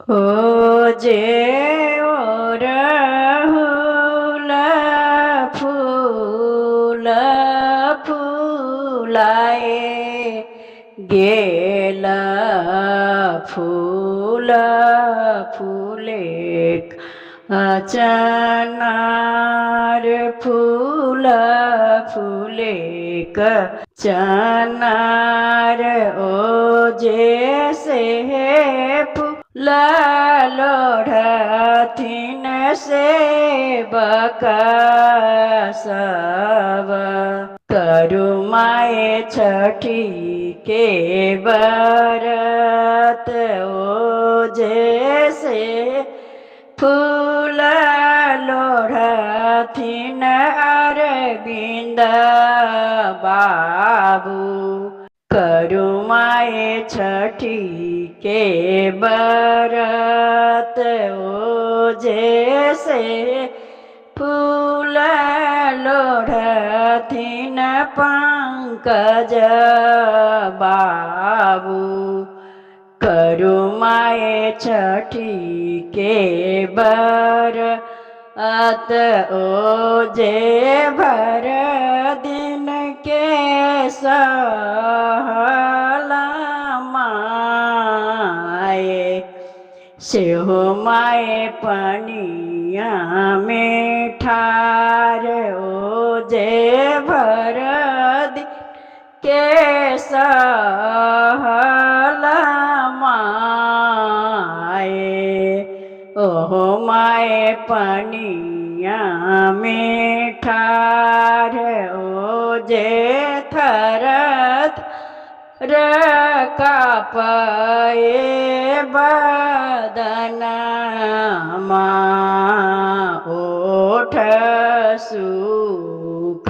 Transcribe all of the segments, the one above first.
ओ जे ओ राहुल फूल फुलाए गेला फूल फुले चनार फूल फुले चनार ओ जैसे फूला लोढ़थिन से बका सब करु माए छठी के बरत ओ जैसे फूल लोढ़थिन अरविंद बाबू करु माए छठी के बरत ओ जैसे फूल लोढ़थिन पंकज बाबू करु माए छठी के बरत ओ जे भर दिन के सहला माए सेहो माए पनिया में ठार ओ जे भर दिन के सहला माए ओहो माए पनिया में ठार ओ जे थरत कापए बदनमा ओठ सुख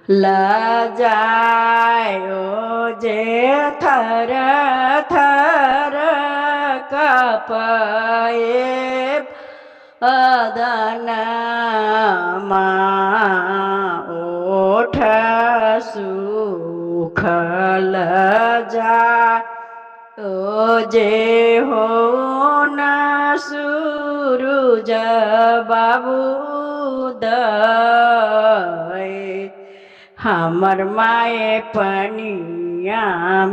लजायो जे थर थर कापए बदनमा ओठ सुख लजाय ओ जे हो न सूरज बाबू दय हमर माए पनिया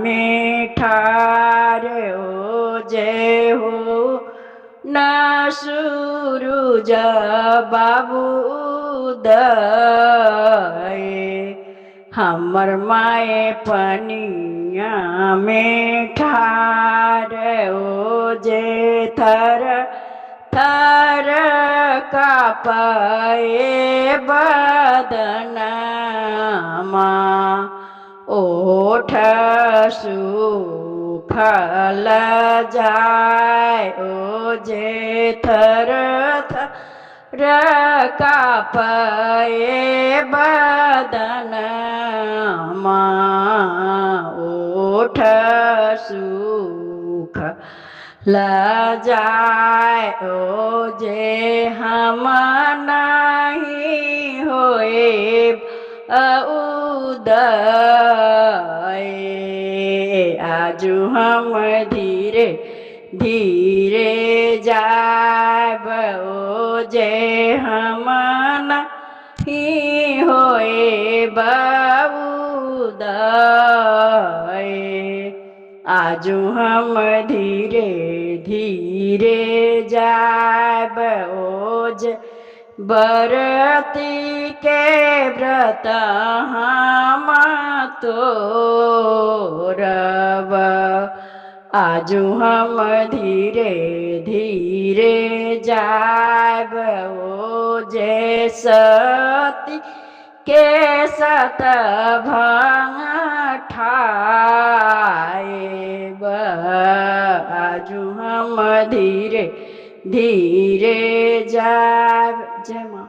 में ठार ओ जे हो न सूरज बाबू दय हमर माए पनिया में ठार ओ जे थर थर कापए बदनमा ओठ सुख लजाय ओ जे थर थर कापए बदनमा ओठ सुख लजाय ओ जे हम नहीं होए उदय आजु हम धीरे धीरे जाब ओ जे हम नहीं होए उदय आजु हम धीरे धीरे जाब ओज बरती के व्रत हम तोरब आजु हम धीरे धीरे जाब ओजे सती के सत भांग ठाए आजु हम धीरे धीरे जाब। जय माँ।